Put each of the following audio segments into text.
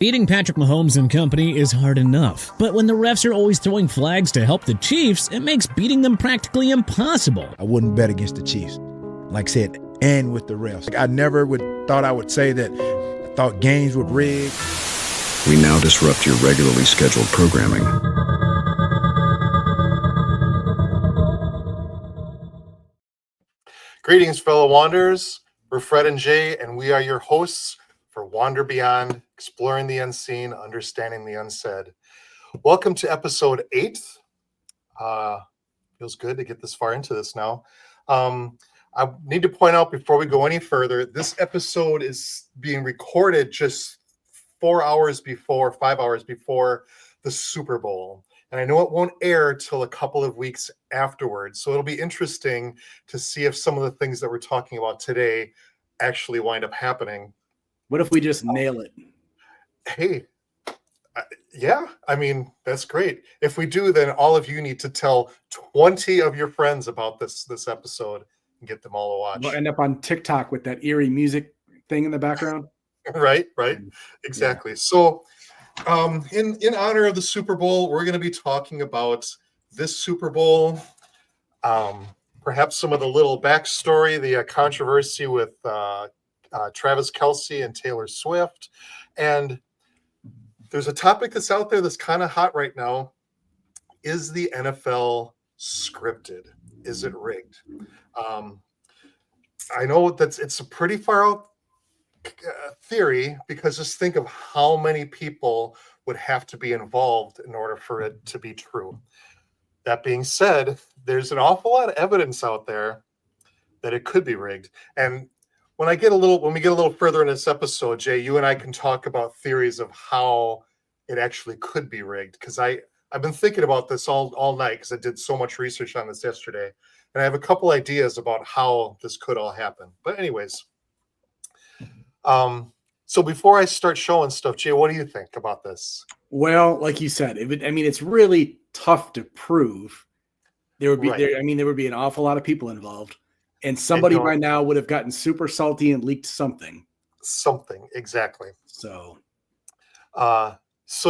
Beating Patrick Mahomes and company is hard enough, but when the refs are always throwing flags to help the Chiefs, it makes beating them practically impossible. I wouldn't bet against the Chiefs, like I said, and with the refs. I never thought I would say that I thought games would rig. We now disrupt your regularly scheduled programming. Greetings, fellow Wanderers. We're Fred and Jay, and we are your hosts for Wander Beyond, exploring the unseen, understanding the unsaid. Welcome to episode 8. Feels good to get this far into this now. I need to point out before we go any further, this episode is being recorded just 5 hours before the Super Bowl. And I know it won't air till a couple of weeks afterwards. So it'll be interesting to see if some of the things that we're talking about today actually wind up happening. What if we just nail it? Hey, yeah, I mean, that's great. If we do, then all of you need to tell 20 of your friends about this episode and get them all to watch. We'll end up on TikTok with that eerie music thing in the background. Right, exactly. Yeah. So in honor of the Super Bowl, we're going to be talking about this Super Bowl, perhaps some of the little backstory, the controversy with Travis Kelce and Taylor Swift. And there's a topic that's out there that's kind of hot right now. Is the NFL scripted? Is it rigged? I know it's a pretty far out theory, because just think of how many people would have to be involved in order for it to be true. That being said, there's an awful lot of evidence out there that it could be rigged. And when we get a little further in this episode, Jay, you and I can talk about theories of how it actually could be rigged, because I've been thinking about this all night, because I did so much research on this yesterday, and I have a couple ideas about how this could all happen. But anyways, so before I start showing stuff, Jay, what do you think about this? Well, like you said, it's really tough to prove. There would be an awful lot of people involved. And somebody by now would have gotten super salty and leaked something. Exactly. So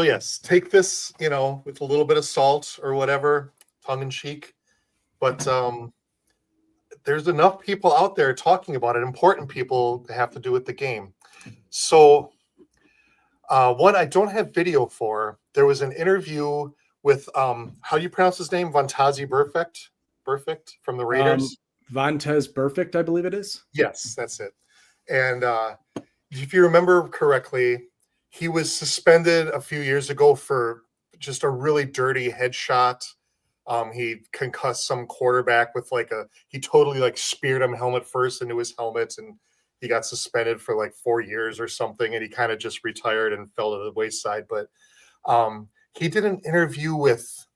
yes, take this, with a little bit of salt or whatever, tongue in cheek. But there's enough people out there talking about it, important people to have to do with the game. So one I don't have video for, there was an interview with, how do you pronounce his name? Vontaze Burfict from the Raiders. Vontaze Burfict, I believe it is. Yes, that's it. And if you remember correctly, he was suspended a few years ago for just a really dirty headshot. He concussed some quarterback with he totally speared him helmet first into his helmet, and he got suspended for 4 years or something, and he kind of just retired and fell to the wayside. But he did an interview with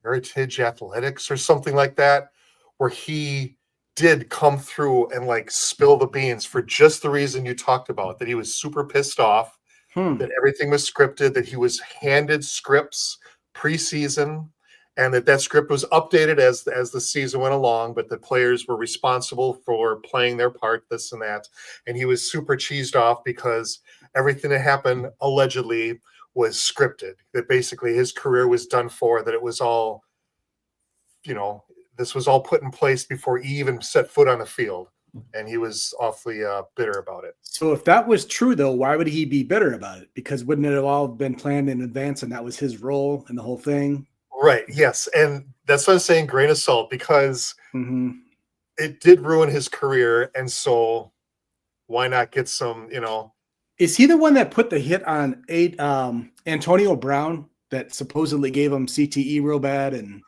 Heritage Athletics or something like that, where he did come through and spill the beans for just the reason you talked about, that he was super pissed off, that everything was scripted, that he was handed scripts preseason, and that script was updated as the season went along, but the players were responsible for playing their part, this and that. And he was super cheesed off because everything that happened allegedly was scripted, that basically his career was done for, that it was all, this was all put in place before he even set foot on the field. And he was awfully bitter about it. So if that was true, though, why would he be bitter about it? Because wouldn't it have all been planned in advance, and that was his role in the whole thing? Right. Yes. And that's what I'm saying, grain of salt, because it did ruin his career. And so why not get some, Is he the one that put the hit on Antonio Brown that supposedly gave him CTE real bad? And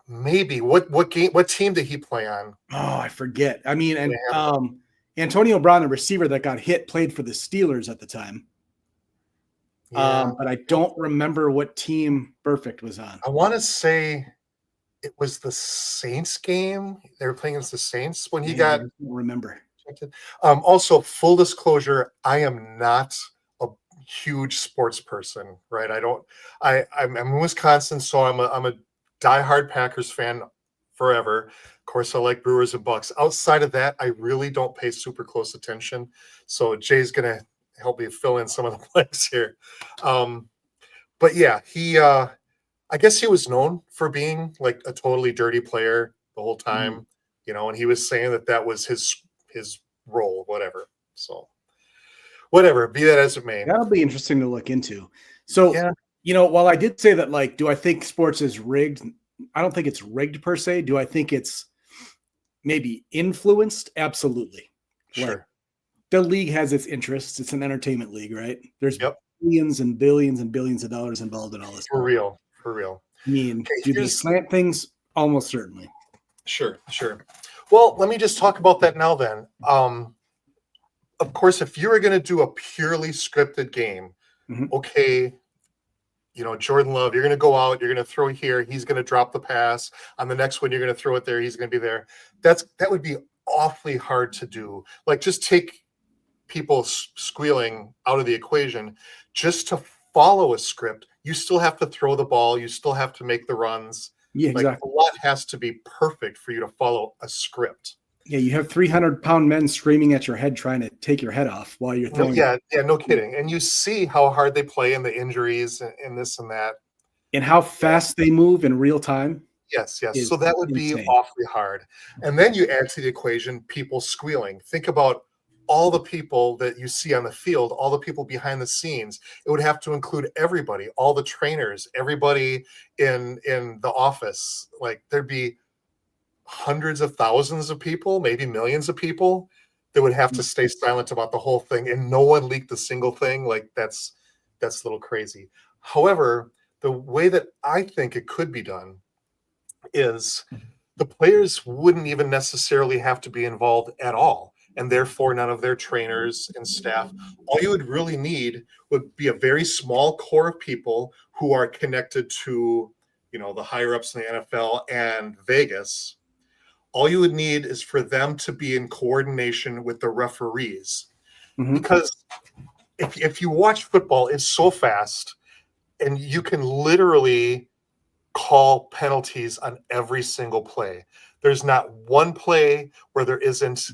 maybe what team did he play on? Oh, I forget. I mean, and Antonio Brown, the receiver that got hit, played for the Steelers at the time. Yeah. But I don't remember what team Burfict was on. I want to say it was the Saints game. They were playing against the Saints when he got. I don't remember. Also, full disclosure, I am not a huge sports person, right? I'm in Wisconsin, so I'm a diehard Packers fan forever. Of course, I like Brewers and Bucks. Outside of that, I really don't pay super close attention. So Jay's gonna help me fill in some of the blanks here. But yeah, he I guess he was known for being like a totally dirty player the whole time, and he was saying that was his role, whatever. So whatever, be that as it may. That'll be interesting to look into. So, while I did say that, like, do I think sports is rigged? I don't think it's rigged per se. Do I think it's maybe influenced? Absolutely. Sure. Like, the league has its interests. It's an entertainment league, right? There's billions and billions and billions of dollars involved in all this. For real. I mean, do they slant things? Almost certainly. Sure. Well, let me just talk about that now then. Of course, if you were going to do a purely scripted game, okay, Jordan Love, you're going to go out, you're going to throw here, he's going to drop the pass. On the next one, you're going to throw it there, he's going to be there. That would be awfully hard to do. Like, just take people squealing out of the equation. Just to follow a script, you still have to throw the ball, you still have to make the runs. Yeah, exactly. A lot has to be perfect for you to follow a script. Yeah, you have 300-pound men screaming at your head trying to take your head off while you're throwing. Yeah, no kidding. And you see how hard they play and the injuries and this and that. And how fast they move in real time. Yes. So that would be awfully hard. And then you add to the equation people squealing. Think about all the people that you see on the field, all the people behind the scenes. It would have to include everybody, all the trainers, everybody in the office. Like, there'd be hundreds of thousands of people, maybe millions of people that would have to stay silent about the whole thing, and no one leaked a single thing. Like, that's a little crazy. However, the way that I think it could be done is the players wouldn't even necessarily have to be involved at all, and therefore none of their trainers and staff. All you would really need would be a very small core of people who are connected to, the higher ups in the NFL and Vegas. All you would need is for them to be in coordination with the referees. Because if you watch football, it's so fast, and you can literally call penalties on every single play. There's not one play where there isn't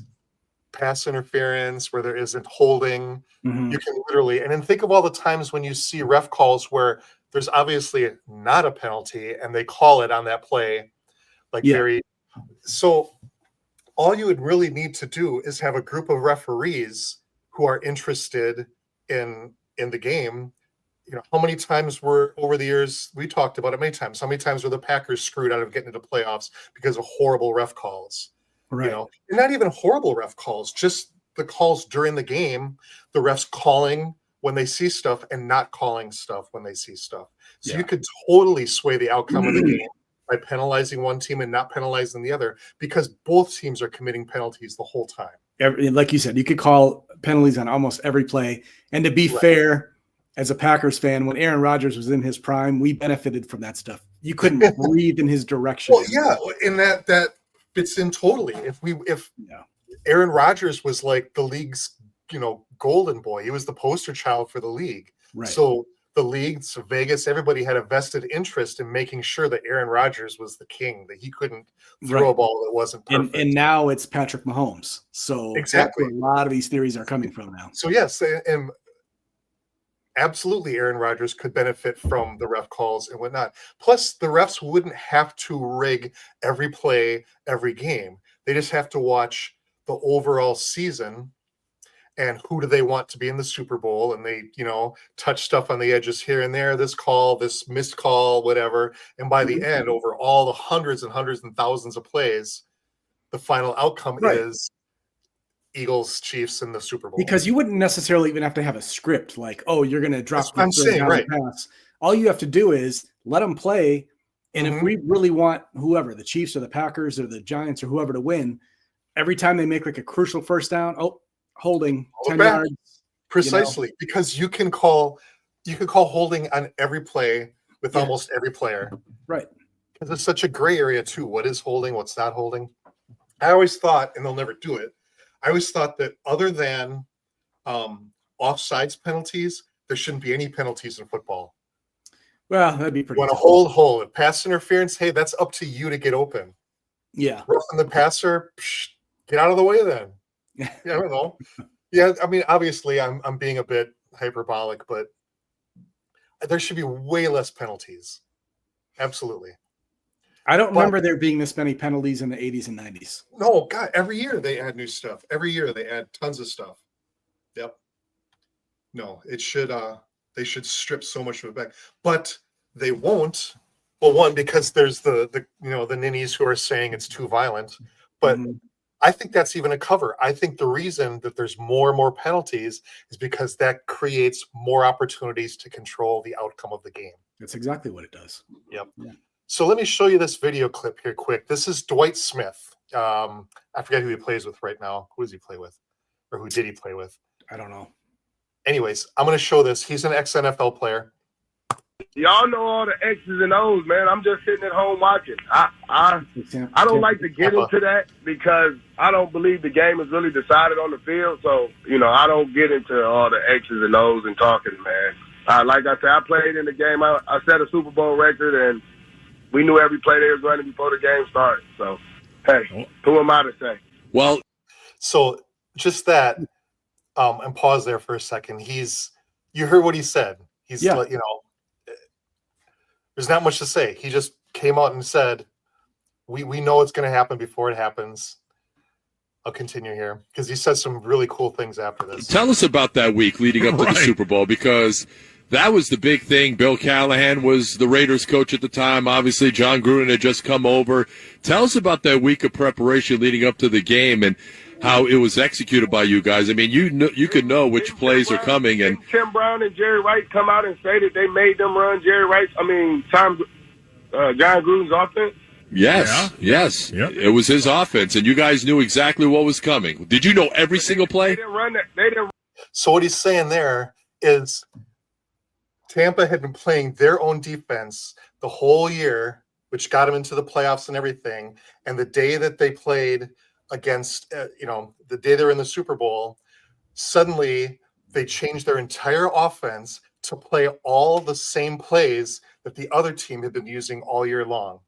pass interference, where there isn't holding. You can literally, and then think of all the times when you see ref calls where there's obviously not a penalty and they call it on that play. So all you would really need to do is have a group of referees who are interested in the game. How many times were over the years, we talked about it many times, how many times were the Packers screwed out of getting into playoffs because of horrible ref calls? Right. And not even horrible ref calls, just the calls during the game, the refs calling when they see stuff and not calling stuff when they see stuff. So you could totally sway the outcome of the game by penalizing one team and not penalizing the other, because both teams are committing penalties the whole time. Like you said, you could call penalties on almost every play. And to be fair, as a Packers fan, when Aaron Rodgers was in his prime, we benefited from that stuff. You couldn't breathe in his direction. Well, yeah, and that fits in totally. If Aaron Rodgers was like the league's, golden boy, he was the poster child for the league. Right. So the league, so Vegas, everybody had a vested interest in making sure that Aaron Rodgers was the king, that he couldn't throw a ball that wasn't perfect. And now it's Patrick Mahomes. So exactly, that's where a lot of these theories are coming from now. So yes, and absolutely, Aaron Rodgers could benefit from the ref calls and whatnot. Plus, the refs wouldn't have to rig every play, every game. They just have to watch the overall season and who do they want to be in the Super Bowl, and they, touch stuff on the edges here and there, this call, this missed call, whatever. And by the end, over all the hundreds and hundreds and thousands of plays, the final outcome is Eagles, Chiefs in the Super Bowl. Because you wouldn't necessarily even have to have a script like, oh, you're going to drop the I'm saying, right. pass. All you have to do is let them play. And if we really want whoever, the Chiefs or the Packers or the Giants or whoever to win, every time they make like a crucial first down, holding 10 yards. Precisely, because you can call holding on every play with almost every player. Right. Because it's such a gray area too. What is holding? What's not holding? I always thought, and they'll never do it, I always thought that other than offsides penalties, there shouldn't be any penalties in football. Well, that'd be pretty. When a hold. If pass interference, hey, that's up to you to get open. Yeah. Roughing the passer, get out of the way then. I don't know. Yeah, I mean, obviously, I'm being a bit hyperbolic, but there should be way less penalties. Absolutely. I don't remember there being this many penalties in the 80s and 90s. No, God, every year they add new stuff. Every year they add tons of stuff. Yep. No, it should they should strip so much of it back. But they won't. Well, one, because there's the ninnies who are saying it's too violent. But I think that's even a cover. I think the reason that there's more and more penalties is because that creates more opportunities to control the outcome of the game. That's exactly what it does. Yep. Yeah. So let me show you this video clip here quick. This is Dwight Smith. I forget who he plays with right now. Who does he play with? Or who did he play with? I don't know. Anyways, I'm going to show this. He's an ex-NFL player. Y'all know all the X's and O's, man. I'm just sitting at home watching. I don't like to get into that because I don't believe the game is really decided on the field. So, I don't get into all the X's and O's and talking, man. Like I said, I played in the game. I set a Super Bowl record, and we knew every play they was running before the game started. So, hey, who am I to say? Well, so just that, and pause there for a second. You heard what he said. He's, there's not much to say. He just came out and said, we know it's going to happen before it happens. I'll continue here because he said some really cool things after this. Tell us about that week leading up to the Super Bowl, because that was the big thing. Bill Callahan was the Raiders coach at the time. Obviously, John Gruden had just come over. Tell us about that week of preparation leading up to the game and how it was executed by you guys. I mean, you could know which plays are coming. And Tim Brown and Jerry Rice come out and say that they made them run John Gruden's offense. Yes. Yep. It was his offense, and you guys knew exactly what was coming. Did you know every single play? They didn't run that. They didn't. So what he's saying there is Tampa had been playing their own defense the whole year, which got them into the playoffs and everything. And the day that they played against, the day they're in the Super Bowl, suddenly they changed their entire offense to play all the same plays that the other team had been using all year long.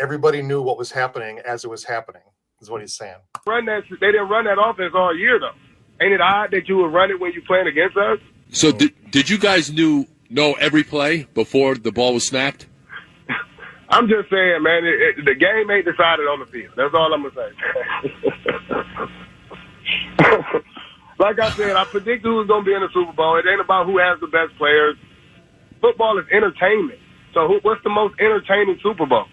Everybody knew what was happening as it was happening, is what he's saying. They didn't run that offense all year, though. Ain't it odd that you would run it when you're playing against us? So did you guys know every play before the ball was snapped? I'm just saying, man, the game ain't decided on the field. That's all I'm going to say. Like I said, I predict who's going to be in the Super Bowl. It ain't about who has the best players. Football is entertainment. So what's the most entertaining Super Bowl?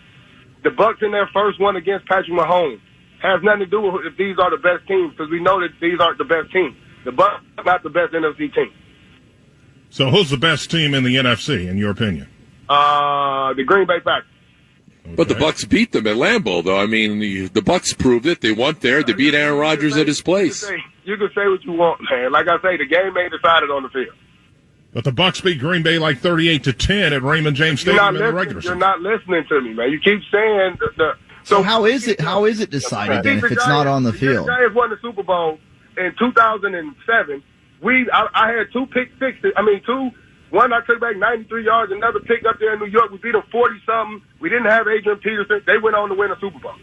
The Bucs in their first one against Patrick Mahomes has nothing to do with if these are the best teams, because we know that these aren't the best teams. The Bucs are not the best NFC team. So who's the best team in the NFC, in your opinion? The Green Bay Packers. Okay. But the Bucs beat them at Lambeau, though. I mean, the Bucs proved it. They went there. They beat Aaron Rodgers at his place. You can say what you want, man. Like I say, the game ain't decided on the field. But the Bucs beat Green Bay like 38-10 at Raymond James Stadium in the regular season. You're not listening to me, man. You keep saying So how is it decided then if it's not on the field? The Giants won the Super Bowl in 2007. I had two pick sixes. One I took back 93 yards, another pick up there in New York. We beat them 40-something. We didn't have Adrian Peterson. They went on to win a Super Bowl.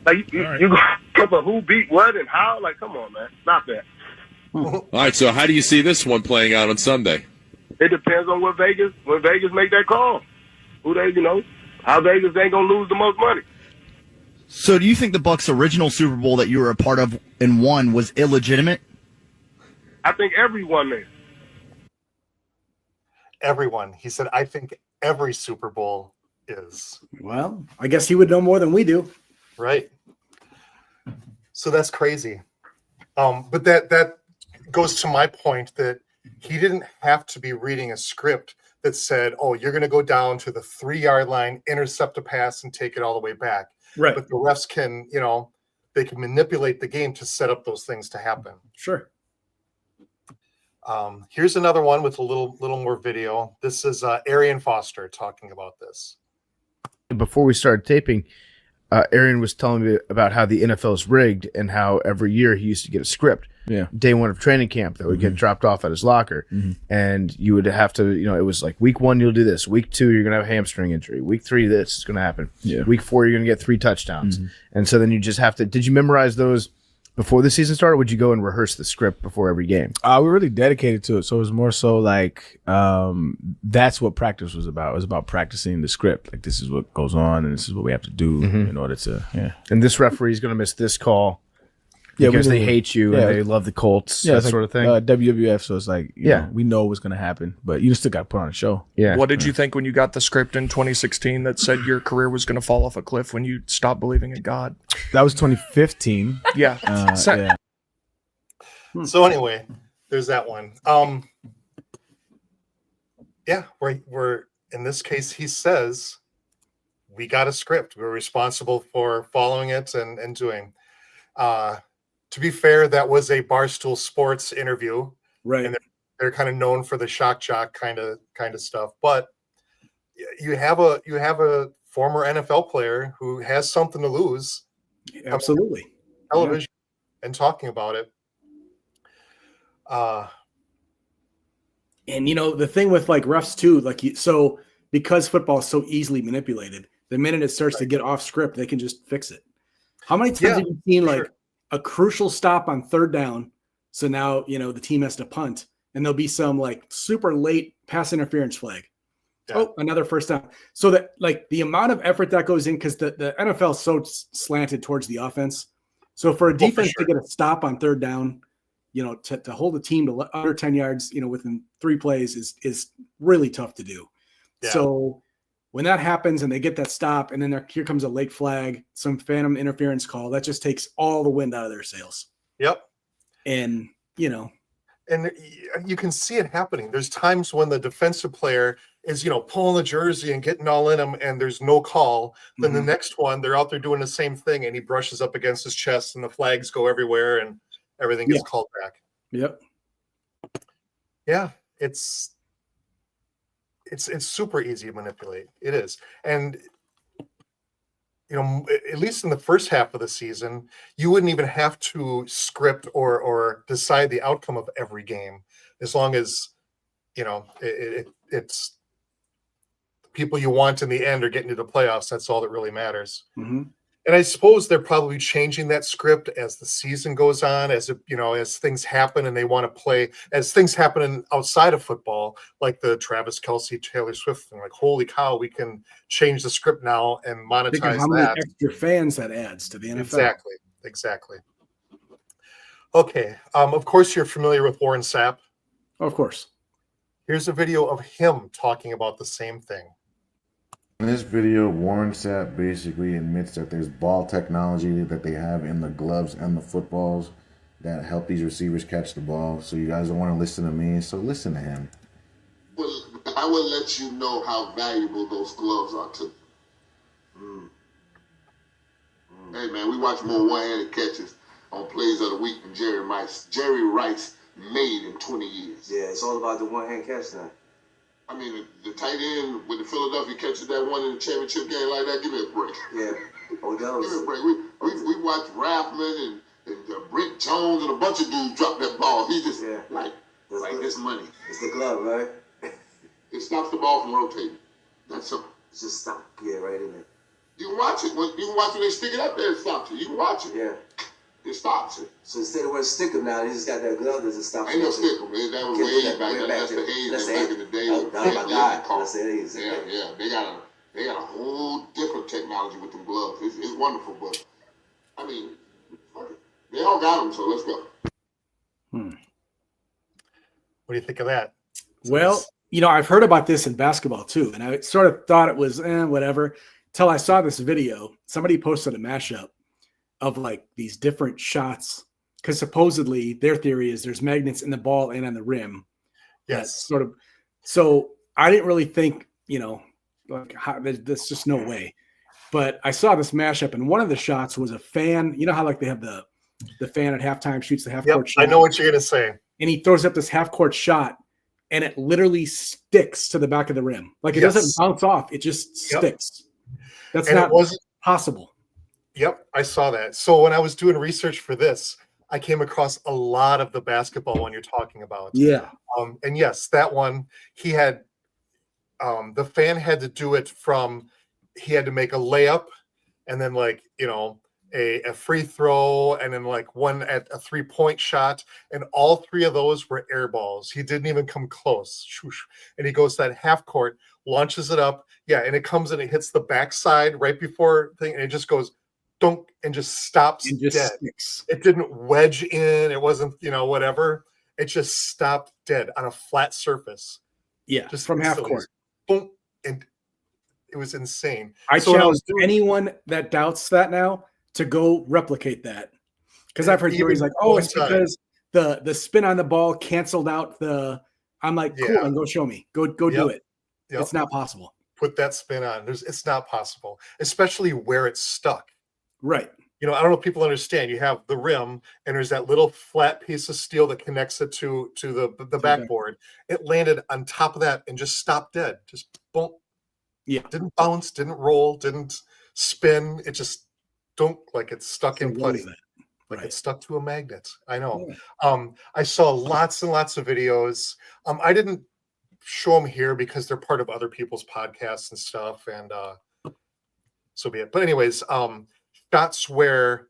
Like, you go for who beat what and how? Like, come on, man. Stop that. All right, so how do you see this one playing out on Sunday? It depends on when Vegas make that call. How Vegas ain't going to lose the most money. So do you think the Bucs' original Super Bowl that you were a part of and won was illegitimate? I think everyone is. Everyone. He said, I think every Super Bowl is. Well, I guess he would know more than we do. Right. So that's crazy. But that goes to my point that he didn't have to be reading a script that said, oh, you're going to go down to the 3-yard line, intercept a pass, and take it all the way back. Right. But the refs can, they can manipulate the game to set up those things to happen. Sure. Here's another one with a little more video. This is Arian Foster talking about this. Before we started taping, Arian was telling me about how the NFL is rigged and how every year he used to get a script. Yeah. Day one of training camp that would get dropped off at his locker. And you would have to, it was like week 1, you'll do this. Week 2, you're going to have a hamstring injury. Week 3, this is going to happen. Yeah. Week 4, you're going to get 3 touchdowns. And so then you just have to, did you memorize those before the season started? Or would you go and rehearse the script before every game? We're really dedicated to it, so it was more so like that's what practice was about. It was about practicing the script. Like, this is what goes on, and this is what we have to do in order to. Yeah. And this referee is going to miss this call. Because they hate you and they love the Colts, that sort of thing. WWF, so it's like, you know, we know what's going to happen, but you still got to put on a show. Yeah. What did you think when you got the script in 2016 that said your career was going to fall off a cliff when you stopped believing in God? That was 2015. Yeah. So anyway, there's that one. Yeah, we're in this case, he says we got a script. We're responsible for following it and doing. To be fair, that was a Barstool Sports interview, right? And they're kind of known for the shock jock kind of stuff. But you have a former NFL player who has something to lose, absolutely, television, and talking about it. And the thing with like refs too, like so because football is so easily manipulated, the minute it starts to get off script, they can just fix it. How many times have you seen like a crucial stop on third down? So now, the team has to punt and there'll be some like super late pass interference flag. Yeah. Oh, another first down. So that like the amount of effort that goes in, because the NFL is so slanted towards the offense. So for a defense to get a stop on third down, to hold a team to under 10 yards, within 3 plays is really tough to do. Yeah. So when that happens and they get that stop, and then here comes a late flag, some phantom interference call, that just takes all the wind out of their sails. Yep. And, and you can see it happening. There's times when the defensive player is, pulling the jersey and getting all in them, and there's no call. Then the next one, they're out there doing the same thing, and he brushes up against his chest, and the flags go everywhere, and everything gets called back. Yep. Yeah, it's super easy to manipulate. It is. And, at least in the first half of the season, you wouldn't even have to script or decide the outcome of every game, as long as, it's the people you want in the end are getting to the playoffs. That's all that really matters. Mm-hmm. And I suppose they're probably changing that script as the season goes on, as things happen and they want to play, as things happen outside of football, like the Travis Kelce, Taylor Swift thing. Like, holy cow, we can change the script now and monetize think of how many extra fans that adds to the NFL. Exactly. Okay. Of course, you're familiar with Warren Sapp. Of course. Here's a video of him talking about the same thing. In this video, Warren Sapp basically admits that there's ball technology that they have in the gloves and the footballs that help these receivers catch the ball. So you guys don't want to listen to me, so listen to him. Well, I will let you know how valuable those gloves are to you. Hey, man, we watch more one-handed catches on Plays of the Week than Jerry Rice made in 20 years. Yeah, it's all about the one-hand catch now. I mean, the tight end with the Philadelphia catches that one in the championship game like that, give me a break. Yeah. Give me a break. We watched Raffman and Brent Jones and a bunch of dudes drop that ball. He just, like this money. It's the glove, right? It stops the ball from rotating. That's simple. It's just stop. Yeah, right in there. You can watch it. You can watch when they stick it up there, it stops it. You can watch it. Yeah. It stops it. So instead of wearing stick 'em now, he just got that glove that just stops it. Ain't no stick 'em, man. That was way back. That's the age back in the day. That's the age. Yeah. They got a whole different technology with them gloves. It's wonderful, but I mean, they all got them, so let's go. What do you think of that? Well, I've heard about this in basketball too, and I sort of thought it was whatever, till I saw this video. Somebody posted a mashup of like these different shots, because supposedly their theory is there's magnets in the ball and on the rim. Yes. Sort of. So I didn't really think, there's just no way. But I saw this mashup, and one of the shots was a fan. You know how like they have the fan at halftime shoots the half court shot. I know what you're gonna say. And he throws up this half court shot, and it literally sticks to the back of the rim. Like it doesn't bounce off; it just sticks. That's not possible. Yep, I saw that. So when I was doing research for this, I came across a lot of the basketball one you're talking about. Yeah. And yes, that one, he had the fan had to do it from, he had to make a layup and then a free throw, and then like one at a 3-point shot, and all 3 of those were air balls. He didn't even come close. And he goes to that half court, launches it up, and it comes and it hits the backside right before thing, and it just goes dunk and just stops dead. Sticks. It didn't wedge in. It wasn't, whatever. It just stopped dead on a flat surface. Yeah, just from half court. Boom, and it was insane. I challenge anyone that doubts that now to go replicate that, because I've heard theories like, "Oh, it's because the spin on the ball canceled out the." I'm like, cool, and go show me. Go do it. Yep. It's not possible. Put that spin on. It's not possible, especially where it's stuck. Right. I don't know if people understand. You have the rim, and there's that little flat piece of steel that connects it to the backboard. It landed on top of that and just stopped dead. Just boom. Yeah. Didn't bounce, didn't roll, didn't spin. It just like it's stuck in putty. Like it's stuck to a magnet. I know. Yeah. I saw lots and lots of videos. I didn't show them here because they're part of other people's podcasts and stuff, and so be it. But anyways, shots where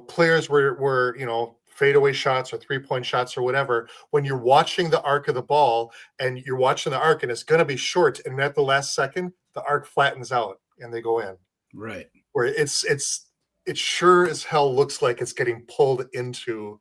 players were fadeaway shots or 3-point shots or whatever, when you're watching the arc of the ball and you're watching the arc and it's going to be short, and at the last second the arc flattens out and they go in. Right. Where it sure as hell looks like it's getting pulled into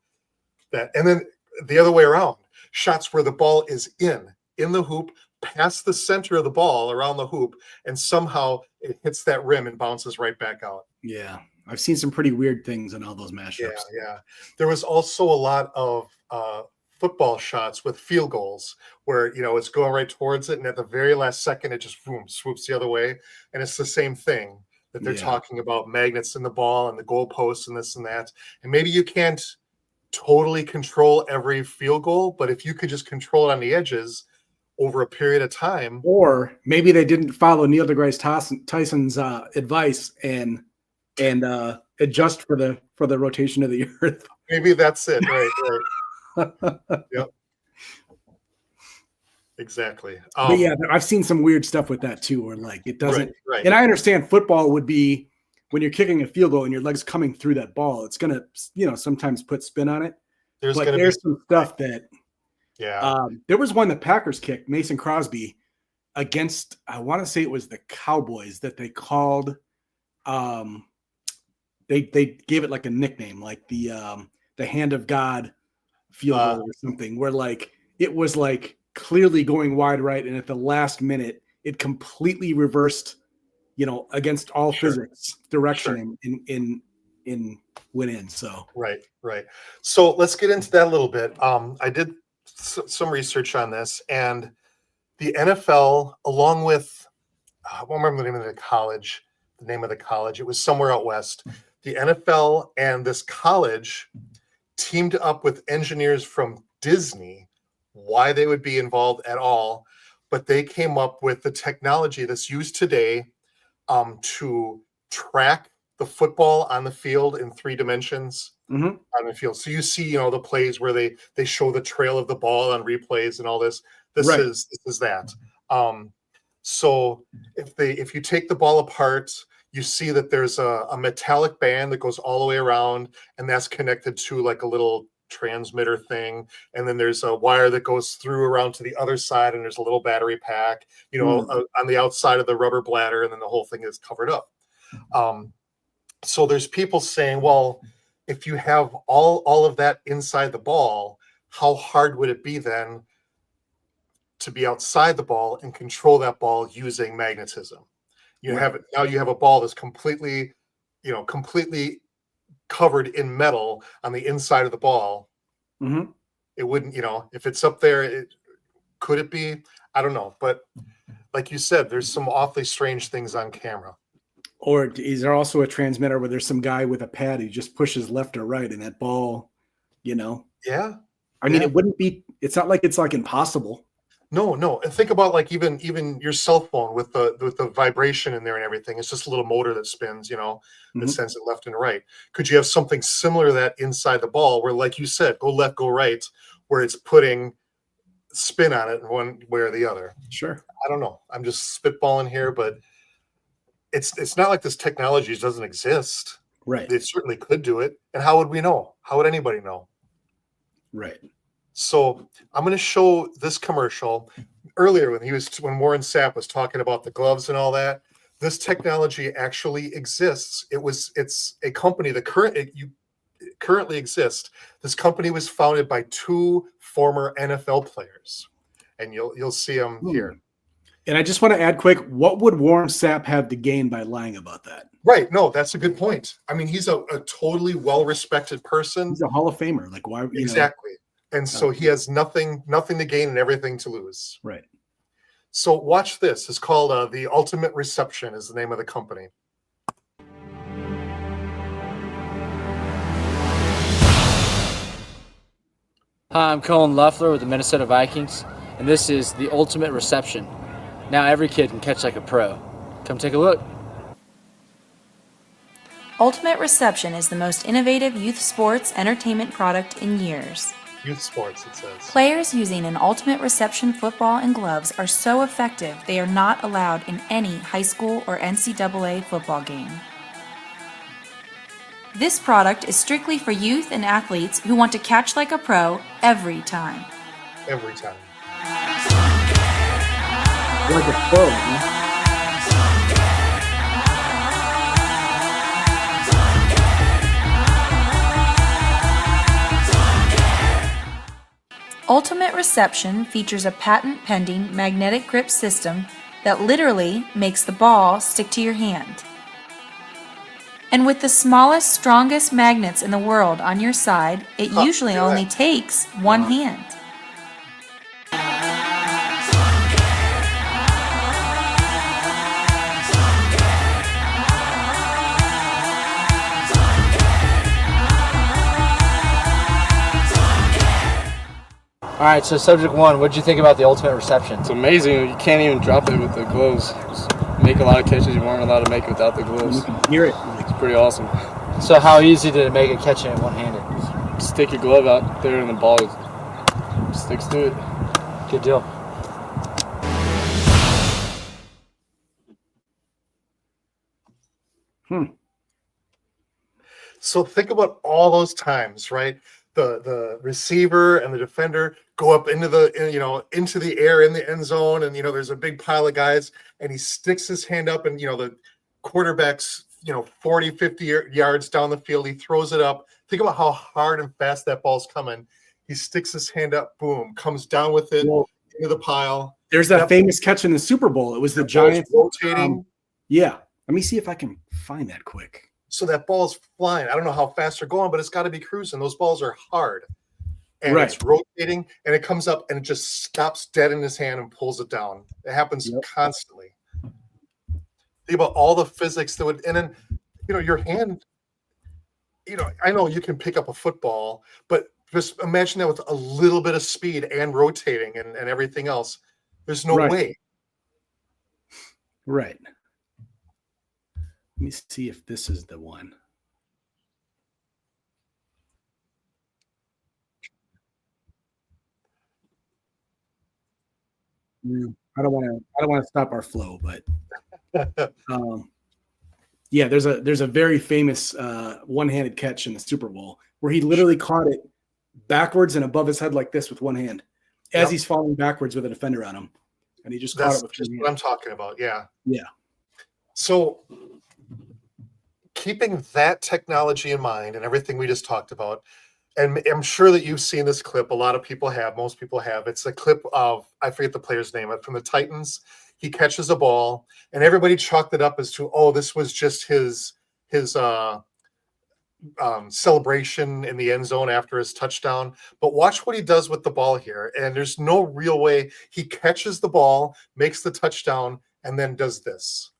that. And then the other way around, shots where the ball is in the hoop, past the center of the ball, around the hoop, and somehow it hits that rim and bounces right back out. Yeah. I've seen some pretty weird things in all those mashups. Yeah. There was also a lot of football shots with field goals where, it's going right towards it, and at the very last second, it just boom, swoops the other way. And it's the same thing that they're talking about, magnets in the ball and the goalposts and this and that. And maybe you can't totally control every field goal, but if you could just control it on the edges over a period of time. Or maybe they didn't follow Neil deGrasse Tyson's advice and adjust for the rotation of the earth. Maybe that's it. Right. Yep. Exactly. But yeah, I've seen some weird stuff with that too, where like it doesn't. Right. And I understand football would be when you're kicking a field goal and your leg's coming through that ball, it's gonna sometimes put spin on it. There's some stuff that. Yeah. There was one the Packers kicked, Mason Crosby, against, I want to say it was the Cowboys, that they called. They gave it like a nickname, like the hand of God field goal or something, where like it was like clearly going wide right, and at the last minute it completely reversed, against all physics direction in went in. So right. So let's get into that a little bit. I did some research on this, and the NFL, along with I won't remember the name of the college. It was somewhere out west. The NFL and this college teamed up with engineers from Disney. Why they would be involved at all, but they came up with the technology that's used today to track the football on the field in 3 dimensions on the field. So you see, the plays where they show the trail of the ball on replays and all this. This is that. So if you take the ball apart, you see that there's a metallic band that goes all the way around, and that's connected to like a little transmitter thing, and then there's a wire that goes through around to the other side, and there's a little battery pack, on the outside of the rubber bladder, and then the whole thing is covered up. So there's people saying, well, if you have all of that inside the ball, how hard would it be then to be outside the ball and control that ball using magnetism? You have a ball that's completely covered in metal on the inside of the ball. Mm-hmm. It wouldn't, if it's up there, could it be? I don't know. But like you said, there's some awfully strange things on camera. Or is there also a transmitter where there's some guy with a pad who just pushes left or right and that ball, Yeah. I mean, it wouldn't be, it's not like it's like impossible. No. And think about like even your cell phone with the vibration in there and everything. It's just a little motor that spins, that sends it left and right. Could you have something similar to that inside the ball where, like you said, go left, go right, where it's putting spin on it one way or the other? Sure. I don't know. I'm just spitballing here, but it's not like this technology doesn't exist. Right. They certainly could do it. And how would we know? How would anybody know? Right. So I'm going to show this commercial earlier when Warren Sapp was talking about the gloves and all that. This technology actually exists. It's a company that currently exists. This company was founded by 2 former NFL players, and you'll see them here. And I just want to add quick, what would Warren Sapp have to gain by lying about that? Right. No, that's a good point. I mean, he's a totally well-respected person. He's a Hall of Famer. Like, why? Exactly. And so he has nothing to gain and everything to lose. Right. So watch this. It's called The Ultimate Reception is the name of the company. Hi, I'm Colin Loeffler with the Minnesota Vikings, and this is The Ultimate Reception. Now every kid can catch like a pro. Come take a look. Ultimate Reception is the most innovative youth sports entertainment product in years. Youth sports, it says. Players using an Ultimate Reception football and gloves are so effective they are not allowed in any high school or NCAA football game. This product is strictly for youth and athletes who want to catch like a pro every time. Every time. Like a pro, huh? Ultimate Reception features a patent-pending magnetic grip system that literally makes the ball stick to your hand. And with the smallest, strongest magnets in the world on your side, it usually only takes one hand. All right, so subject 1, what did you think about the Ultimate Reception? It's amazing. You can't even drop it with the gloves. Just make a lot of catches you weren't allowed to make without the gloves. You can hear it. It's pretty awesome. So how easy did it make it catching it one-handed? Stick your glove out there and the ball sticks to it. Good deal. So think about all those times, right? The receiver and the defender go up into the air in the end zone, and there's a big pile of guys, and he sticks his hand up, and the quarterback's 40, 50 yards down the field, he throws it up. Think about how hard and fast that ball's coming. He sticks his hand up, boom, comes down with it into the pile. There's that famous catch in the Super Bowl. It was the Giants rotating. Yeah. Let me see if I can find that quick. So that ball's flying. I don't know how fast they're going, but it's got to be cruising. Those balls are hard. And it's rotating, and it comes up, and it just stops dead in his hand and pulls it down. It happens constantly. Think about all the physics that would – and then, your hand – I know you can pick up a football, but just imagine that with a little bit of speed and rotating and everything else. There's no way. Right. Let me see if this is the one. I don't want to stop our flow, but yeah, there's a very famous one-handed catch in the Super Bowl where he literally caught it backwards and above his head like this with one hand as he's falling backwards with a defender on him, and he just caught it with just one hand. what I'm talking about. Yeah. So keeping that technology in mind and everything we just talked about, and I'm sure that you've seen this clip. A lot of people have. Most people have. It's a clip of, I forget the player's name, from the Titans. He catches a ball, and everybody chalked it up as to, this was just his celebration in the end zone after his touchdown. But watch what he does with the ball here. And there's no real way. He catches the ball, makes the touchdown, and then does this.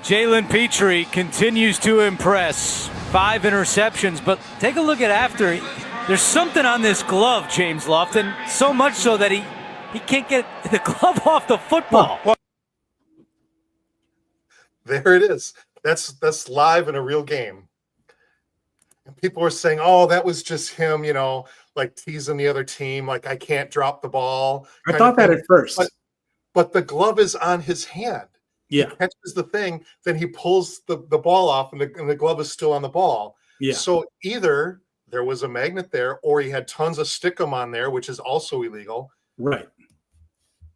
Jalen Petrie continues to impress. 5 interceptions, but take a look at after. There's something on this glove, James Lofton, so much so that he can't get the glove off the football. There it is. That's live in a real game. And people were saying, that was just him, like teasing the other team, like I can't drop the ball. I thought that at first. But the glove is on his hand. Yeah. He catches the thing, then he pulls the ball off, and the glove is still on the ball. Yeah. So either there was a magnet there, or he had tons of stickum on there, which is also illegal. Right.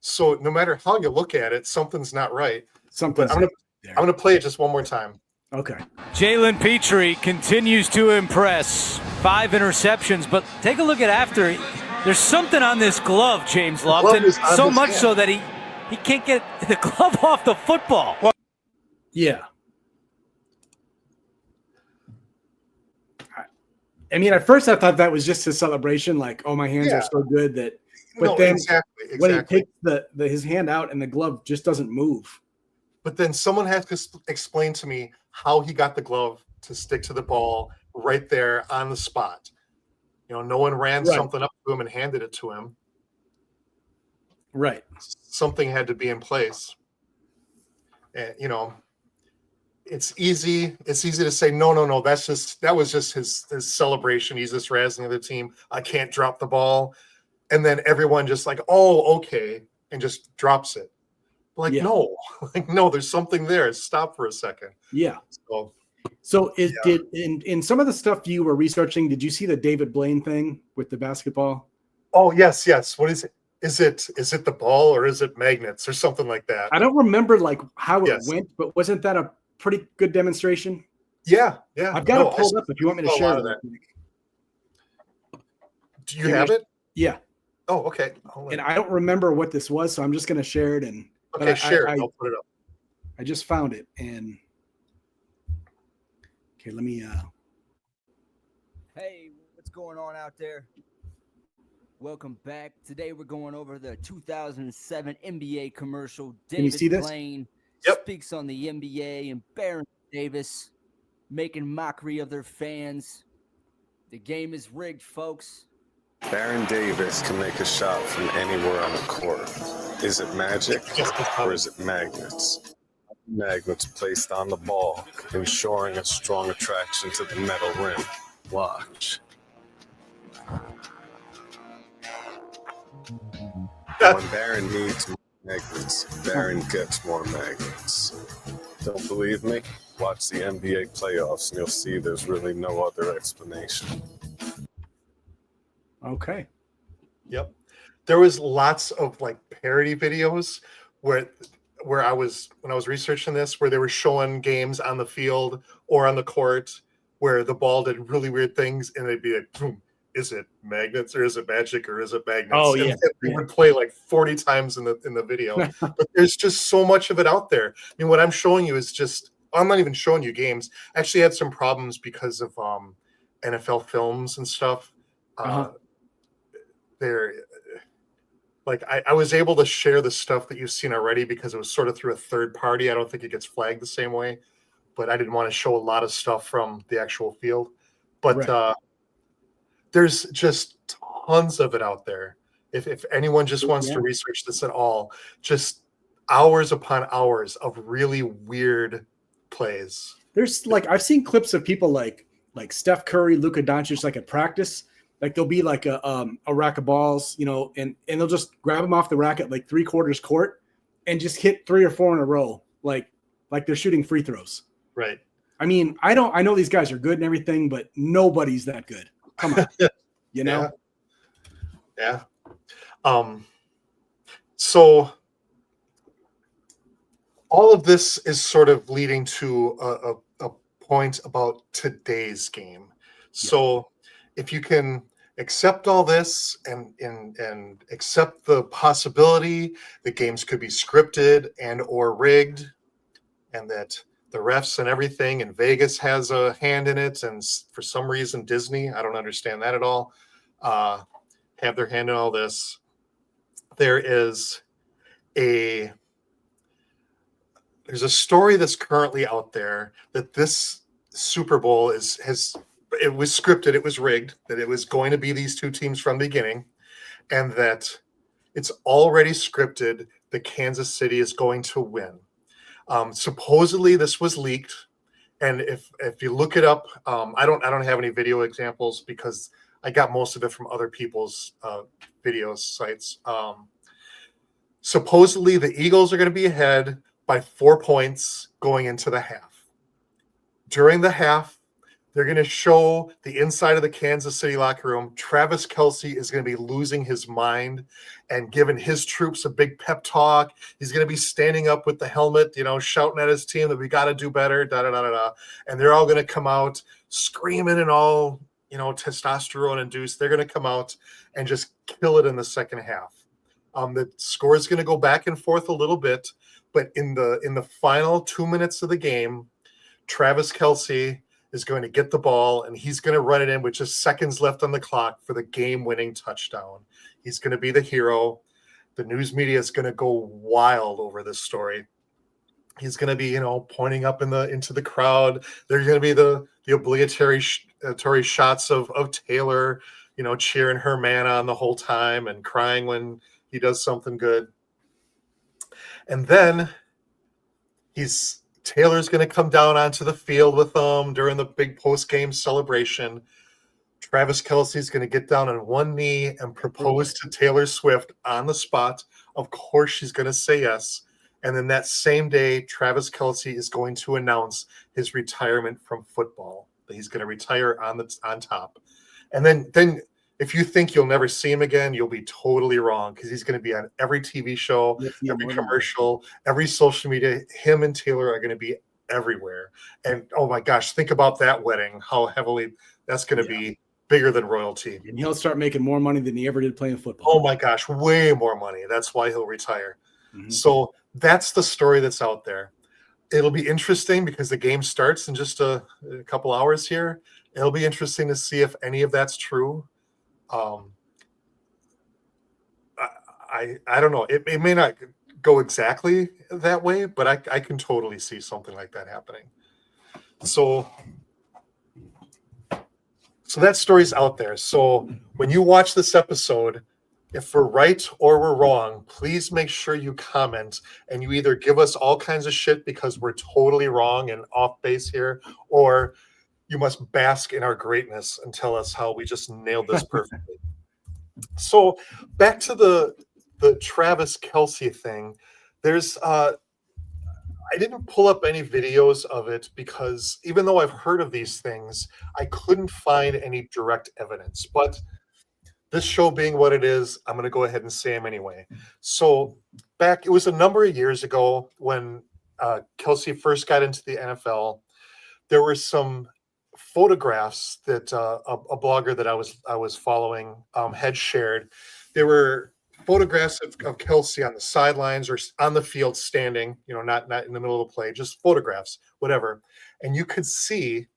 So no matter how you look at it, something's not right. Something's I'm gonna play it just one more time. Okay. Jalen Petrie continues to impress. 5 interceptions, but take a look at after. There's something on this glove, James Lofton. So much so that he can't get the glove off the football. Yeah. I mean, at first I thought that was just his celebration, like, oh, my hands are so good that. But then when he takes his hand out and the glove just doesn't move. But then someone has to explain to me how he got the glove to stick to the ball right there on the spot. You know, no one ran something up to him and handed it to him. Right. Something had to be in place. And, you know, it's easy to say, no, that was just his celebration. He's just razzling the team. I can't drop the ball. And then everyone just like, oh, okay, and just drops it. Like, no, there's something there. Stop for a second. Yeah. So did in some of the stuff you were researching, did you see the David Blaine thing with the basketball? Oh, yes. What is it? Is it the ball, or is it magnets or something like that? I don't remember like how it went, but wasn't that a pretty good demonstration? Yeah. I've got it pulled up if you want me to share it. Do you have it? Yeah. Oh, okay. And I don't remember what this was, so I'm just going to share it. Okay, share it. I'll put it up. I just found it, and okay, let me. Hey, what's going on out there? Welcome back. Today we're going over the 2007 NBA commercial. Can you see this? Blaine speaks on the NBA, and Baron Davis making mockery of their fans. The game is rigged, folks. Baron Davis can make a shot from anywhere on the court. Is it magic or is it magnets? Magnets placed on the ball, ensuring a strong attraction to the metal rim. Watch. When Baron needs more magnets, Baron gets more magnets. Don't believe me? Watch the NBA playoffs and you'll see there's really no other explanation. Okay. Yep. There was lots of like parody videos where when I was researching this, where they were showing games on the field or on the court where the ball did really weird things, and they'd be like, boom, is it magnets or is it magic or is it magnets? Oh, yeah. And they would play like 40 times in the video. But there's just so much of it out there. I mean, what I'm showing you is just, I'm not even showing you games. I actually had some problems because of NFL films and stuff. They're like, I was able to share the stuff that you've seen already because it was sort of through a third party. I don't think it gets flagged the same way, but I didn't want to show a lot of stuff from the actual field. But there's just tons of it out there. If anyone just wants to research this at all, just hours upon hours of really weird plays. There's like, I've seen clips of people like Steph Curry, Luka Doncic, like at practice. Like there'll be like a rack of balls, you know, and they'll just grab them off the rack at like 3/4 court and just hit 3 or 4 in a row, like they're shooting free throws. Right. I mean, I know these guys are good and everything, but nobody's that good. Come on, you know. Yeah. So all of this is sort of leading to a point about today's game. So if you can accept all this and accept the possibility that games could be scripted and or rigged, and that the refs and everything in Vegas has a hand in it, and for some reason Disney, I don't understand that at all, have their hand in all this. There's a story that's currently out there that this Super Bowl it was scripted, it was rigged, that it was going to be these two teams from the beginning, and that it's already scripted that Kansas City is going to win. Supposedly this was leaked, and if you look it up, I don't have any video examples because I got most of it from other people's video sites. Supposedly the Eagles are going to be ahead, by 4 points going into the half. During the half, they're going to show the inside of the Kansas City locker room. Travis Kelce is going to be losing his mind and giving his troops a big pep talk. He's going to be standing up with the helmet, shouting at his team that we got to do better, da-da-da-da-da. And they're all going to come out screaming and all, testosterone induced. They're going to come out and just kill it in the second half. The score is going to go back and forth a little bit, but in the final 2 minutes of the game, Travis Kelce is going to get the ball, and he's going to run it in with just seconds left on the clock for the game-winning touchdown. He's going to be the hero. The news media is going to go wild over this story. He's going to be, pointing up into the crowd. There's going to be the obligatory shots of Taylor, cheering her man on the whole time and crying when he does something good. And then Taylor's going to come down onto the field with them during the big post-game celebration. Travis Kelce's going to get down on one knee and propose to Taylor Swift on the spot. Of course, she's going to say yes. And then that same day, Travis Kelce is going to announce his retirement from football. That he's going to retire on top. And then if you think you'll never see him again, you'll be totally wrong, because he's going to be on every TV show, every commercial, every social media. Him and Taylor are going to be everywhere. And oh my gosh, think about that wedding, how heavily that's going to be bigger than royalty. And he'll start making more money than he ever did playing football. Oh my gosh, way more money. That's why he'll retire. Mm-hmm. So that's the story that's out there. It'll be interesting because the game starts in just a couple hours here. It'll be interesting to see if any of that's true. I don't know. It may not go exactly that way, but I can totally see something like that happening. So that story's out there. So when you watch this episode, if we're right or we're wrong, please make sure you comment and you either give us all kinds of shit because we're totally wrong and off base here, or you must bask in our greatness and tell us how we just nailed this perfectly. So back to the Travis Kelce thing. There's I didn't pull up any videos of it because even though I've heard of these things, I couldn't find any direct evidence. But this show being what it is, I'm going to go ahead and say them anyway. So it was a number of years ago when Kelce first got into the NFL. There were some photographs that a blogger that I was following had shared. There were photographs of Kelce on the sidelines or on the field standing, not in the middle of the play, just photographs, whatever. And you could see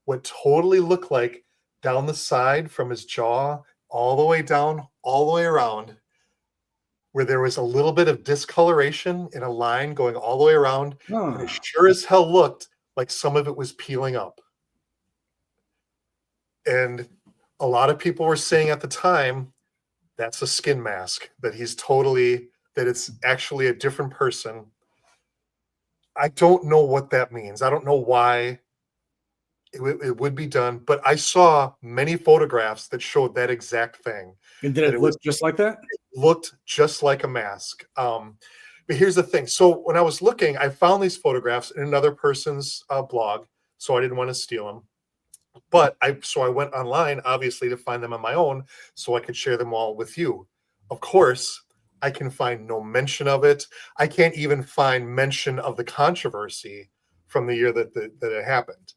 what totally looked like down the side from his jaw all the way down, all the way around, where there was a little bit of discoloration in a line going all the way around. And it sure as hell looked like some of it was peeling up. And a lot of people were saying at the time, that's a skin mask, that it's actually a different person. I don't know what that means. I don't know why it would be done, but I saw many photographs that showed that exact thing. And did it look just like that? It looked just like a mask. But here's the thing. So when I was looking, I found these photographs in another person's blog, so I didn't want to steal them. But I went online, obviously, to find them on my own so I could share them all with you. Of course, I can find no mention of it. I can't even find mention of the controversy from the year that it happened,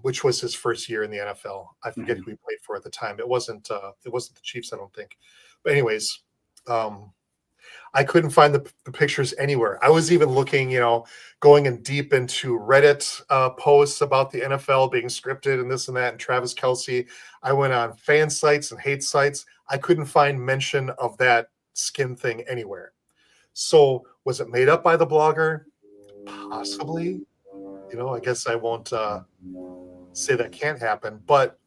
which was his first year in the NFL. I forget who he played for at the time. It wasn't the Chiefs, I don't think. But anyways, I couldn't find the pictures anywhere. I was even looking, going in deep into Reddit posts about the NFL being scripted and this and that, and Travis Kelce. I went on fan sites and hate sites. I couldn't find mention of that skin thing anywhere. So was it made up by the blogger? Possibly. I guess I won't say that can't happen, but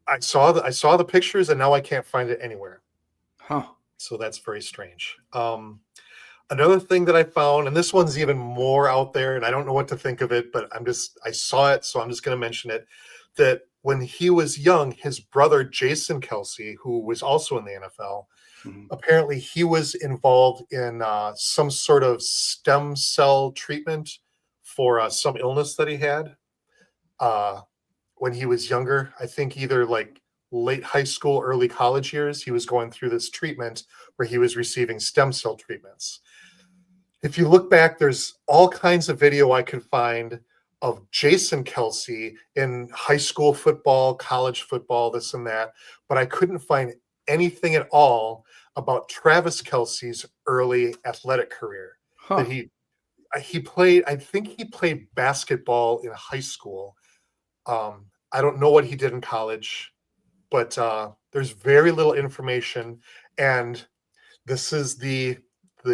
I saw the pictures and now I can't find it anywhere. Huh. So that's very strange. Another thing that I found, and this one's even more out there, and I don't know what to think of it, but I saw it, so I'm just going to mention it, that when he was young, his brother, Jason Kelce, who was also in the NFL, Apparently, he was involved in some sort of stem cell treatment for some illness that he had when he was younger. I think either like late high school, early college years, he was going through this treatment where he was receiving stem cell treatments. If you look back, there's all kinds of video I could find of Jason Kelce in high school football, college football, this and that, but I couldn't find anything at all about Travis Kelce's early athletic career. That he played, I think he played basketball in high school. I don't know what he did in college, but there's very little information. And this is the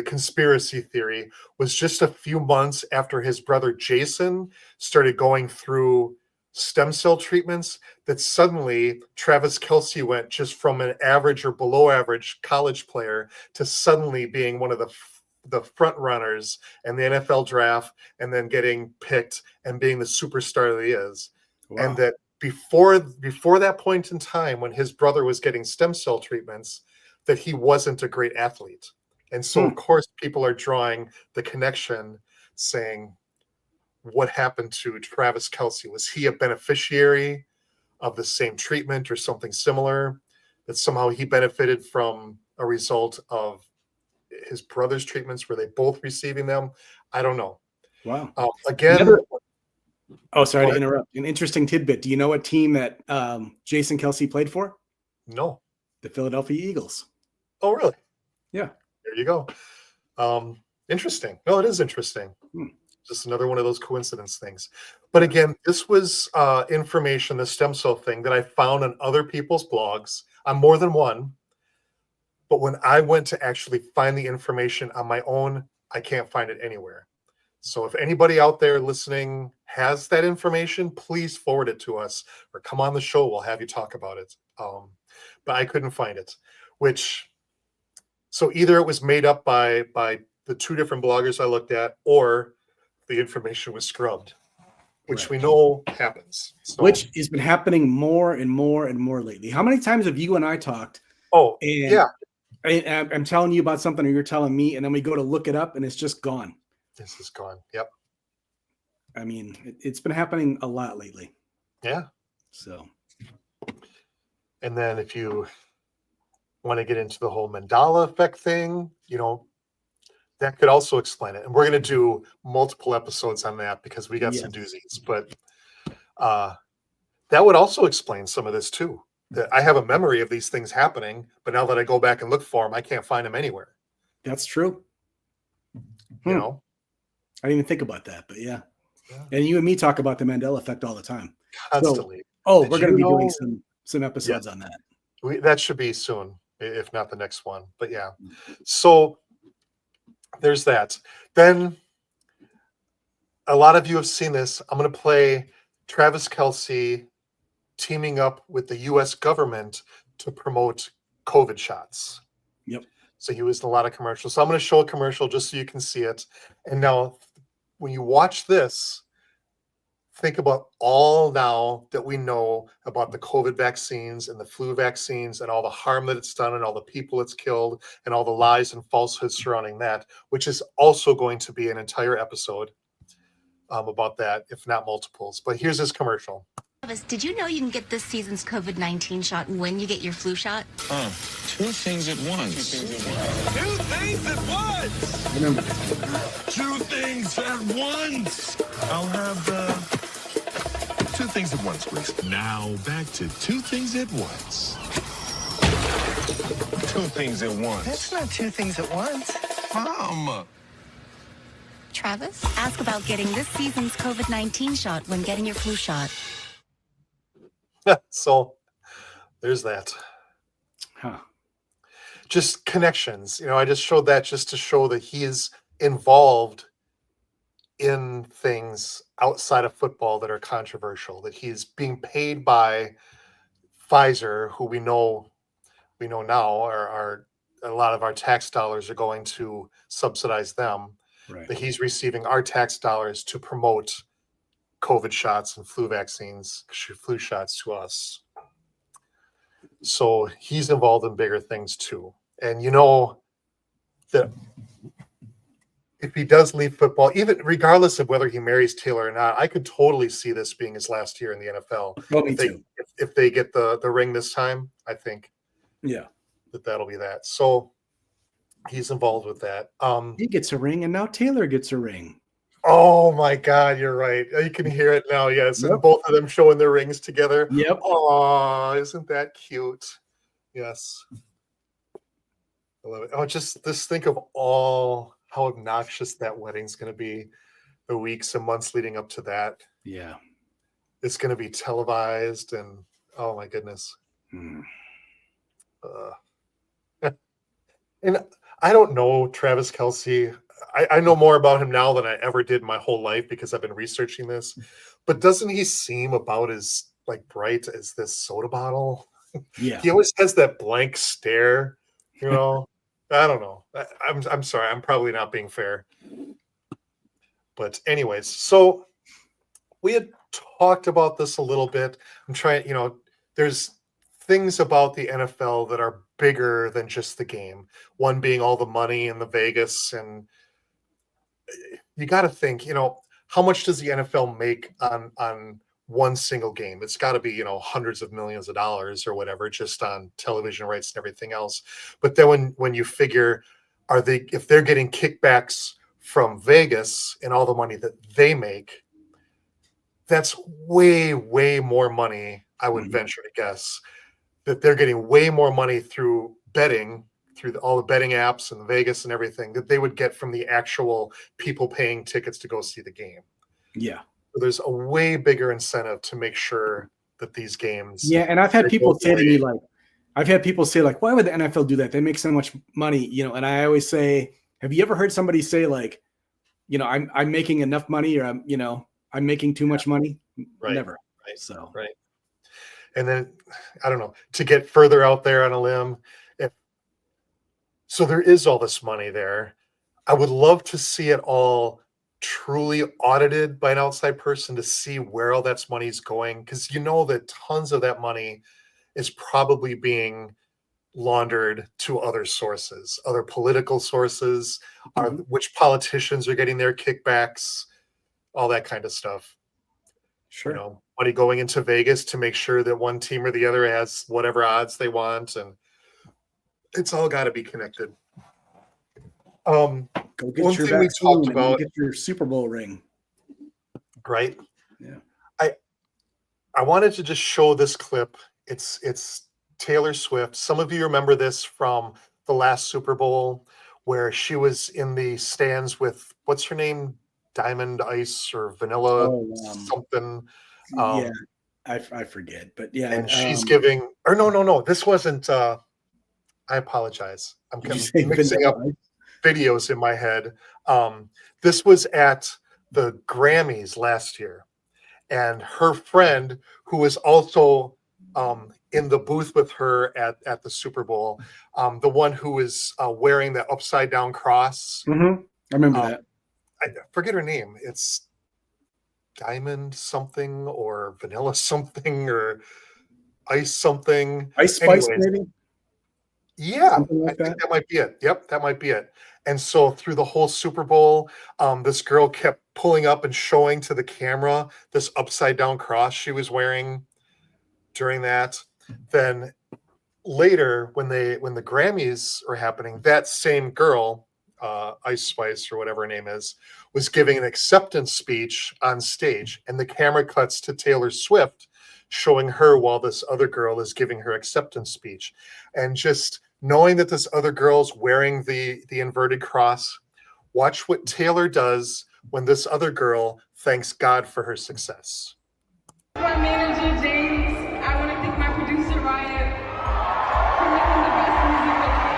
conspiracy theory, was just a few months after his brother Jason started going through stem cell treatments that suddenly Travis Kelce went just from an average or below average college player to suddenly being one of the front runners in the NFL draft, and then getting picked and being the superstar that he is. Wow. And that before that point in time, when his brother was getting stem cell treatments, that he wasn't a great athlete. And so, of course, people are drawing the connection, saying, what happened to Travis Kelce? Was he a beneficiary of the same treatment or something similar? That somehow he benefited from a result of his brother's treatments? Were they both receiving them? I don't know. Wow. Again. Sorry to interrupt. An interesting tidbit. Do you know what team that Jason Kelce played for? No. The Philadelphia Eagles. Oh, really? Yeah. There you go. Interesting. No, it is interesting. Just another one of those coincidence things. But again, this was information, the stem cell thing, that I found on other people's blogs, on more than one. But when I went to actually find the information on my own, I can't find it anywhere. So if anybody out there listening has that information, please forward it to us or come on the show. We'll have you talk about it. But I couldn't find it, so either it was made up by the two different bloggers I looked at, or the information was scrubbed, which we know happens. So, which has been happening more and more and more lately. How many times have you and I talked? Oh, and yeah. I'm telling you about something, or you're telling me, and then we go to look it up, and it's just gone. This is gone. Yep. I mean, it's been happening a lot lately. Yeah. So. And then if you want to get into the whole Mandela effect thing, that could also explain it. And we're going to do multiple episodes on that because we got some doozies. But that would also explain some of this too. That I have a memory of these things happening, but now that I go back and look for them, I can't find them anywhere. That's true. You know? I didn't even think about that, but yeah. And you and me talk about the Mandela effect all the time. Constantly. So, we're going to be doing some episodes on that. That should be soon, if not the next one. But yeah. So there's that. Then a lot of you have seen this. I'm going to play Travis Kelce teaming up with the U.S. government to promote COVID shots. Yep. So he was in a lot of commercials. So I'm going to show a commercial just so you can see it. And now when you watch this, think about all now that we know about the COVID vaccines and the flu vaccines and all the harm that it's done and all the people it's killed and all the lies and falsehoods surrounding that, which is also going to be an entire episode about that, if not multiples. But here's this commercial. Did you know you can get this season's COVID-19 shot when you get your flu shot? Two things at once. Two things at once. Remember. Two things at once. I'll have two things at once, please. Now back to two things at once. Two things at once. That's not two things at once. Mom. Travis, ask about getting this season's COVID-19 shot when getting your flu shot. So there's that. Just connections. I just showed that just to show that he is involved in things outside of football that are controversial, that he's being paid by Pfizer, who we know now are a lot of our tax dollars are going to subsidize them. Right. That he's receiving our tax dollars to promote COVID shots and flu vaccines, flu shots to us. So he's involved in bigger things too. And you know that if he does leave football, even regardless of whether he marries Taylor or not, I could totally see this being his last year in the NFL. Well, me too. If they get the ring this time, I think that'll be that. So he's involved with that. He gets a ring, and now Taylor gets a ring. Oh my God, you're right. You can hear it now. Yes, and both of them showing their rings together. Yep. Oh, isn't that cute? Yes. I love it. Oh, just think of all how obnoxious that wedding's going to be. The weeks and months leading up to that. Yeah. It's going to be televised, and oh my goodness. And I don't know Travis Kelce. I know more about him now than I ever did my whole life because I've been researching this. But doesn't he seem about as like bright as this soda bottle? Yeah. He always has that blank stare, you know. I don't know. I'm sorry. I'm probably not being fair. But anyways, so we had talked about this a little bit. I'm trying, there's things about the NFL that are bigger than just the game. One being all the money in the Vegas, and you got to think, how much does the NFL make on one single game? It's got to be, hundreds of millions of dollars or whatever, just on television rights and everything else. But then when you figure, if they're getting kickbacks from Vegas and all the money that they make, that's way, way more money, I would venture to guess, that they're getting way more money through betting, through all the betting apps and Vegas and everything, that they would get from the actual people paying tickets to go see the game. Yeah. So there's a way bigger incentive to make sure that these games. Yeah, and I've had people say to me, like, why would the NFL do that? They make so much money, and I always say, have you ever heard somebody say, like, I'm making enough money, or I'm making too much money? Right. Never. Right. So right. And then I don't know, to get further out there on a limb, so there is all this money there. I would love to see it all truly audited by an outside person to see where all that money is going, because that tons of that money is probably being laundered to other sources, other political sources, which politicians are getting their kickbacks, all that kind of stuff. Sure. Money going into Vegas to make sure that one team or the other has whatever odds they want, and it's all got to be connected. Go get one your thing we vaccine talked about, get your Super Bowl ring. Right? Yeah. I wanted to just show this clip. It's Taylor Swift. Some of you remember this from the last Super Bowl, where she was in the stands with, what's her name? Diamond Ice or Vanilla something. Yeah, I forget, but yeah. And she's giving, or no, this wasn't, I apologize. I'm mixing up videos in my head. This was at the Grammys last year, and her friend, who was also in the booth with her at the Super Bowl, the one who was wearing the upside down cross. I remember that. I forget her name. It's Diamond something or Vanilla something or Ice something. Ice Spice, maybe? Yeah, I think that might be it. Yep, that might be it. And so through the whole Super Bowl, this girl kept pulling up and showing to the camera this upside down cross she was wearing during that. Then later, when the Grammys are happening, that same girl, Ice Spice or whatever her name is, was giving an acceptance speech on stage, and the camera cuts to Taylor Swift showing her while this other girl is giving her acceptance speech. And just knowing that this other girl's wearing the inverted cross, watch what Taylor does when this other girl thanks God for her success. My manager, James. I want to thank my producer, Ryan, for making the best music with me.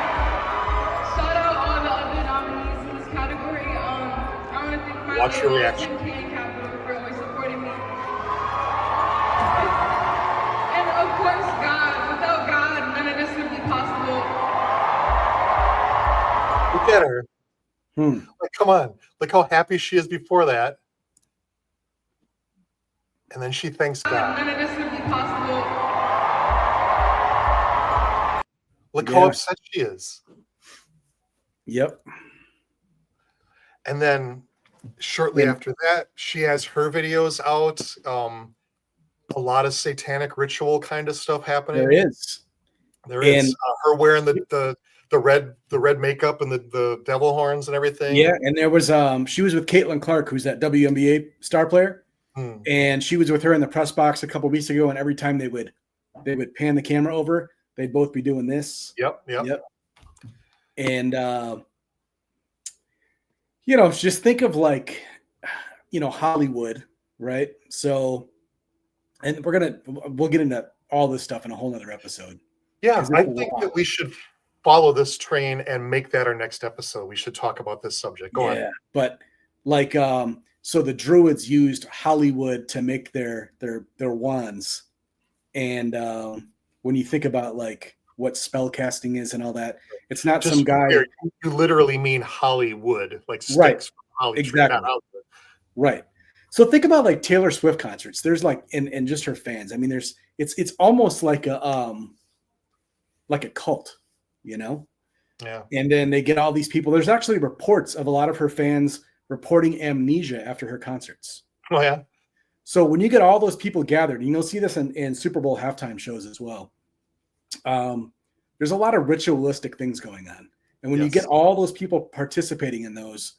Shout out all the other nominees in this category. I want to thank my Watch your reaction. MK Capital for always supporting me. And of course, God. Without God, none of this would be possible. Look at her. Like, come on. Look how happy she is before that. And then she thanks God. None of this would be possible. Look how upset she is. Yep. And then shortly after that, she has her videos out. A lot of satanic ritual kind of stuff happening. There is. There is. Her wearing the red makeup and the devil horns and everything. Yeah, and there was she was with Caitlin Clark, who's that WNBA star player, and she was with her in the press box a couple weeks ago. And every time they would pan the camera over, they'd both be doing this. Yep. And just think of like, Hollywood, right? So, and we'll get into all this stuff in a whole nother episode. Yeah, I think that we should follow this train and make that our next episode. We should talk about this subject. Go on. But like, so the Druids used Hollywood to make their wands, and when you think about like what spell casting is and all that, it's not Just some guy. You literally mean Hollywood, like sticks Right. from Hollywood. Exactly. Not Hollywood. Right. So think about like Taylor Swift concerts. There's like, and just her fans. I mean, it's almost like a cult, Yeah. And then they get all these people. There's actually reports of a lot of her fans reporting amnesia after her concerts. Oh yeah. So when you get all those people gathered, and you'll see this in Super Bowl halftime shows as well. There's a lot of ritualistic things going on. And when you get all those people participating in those,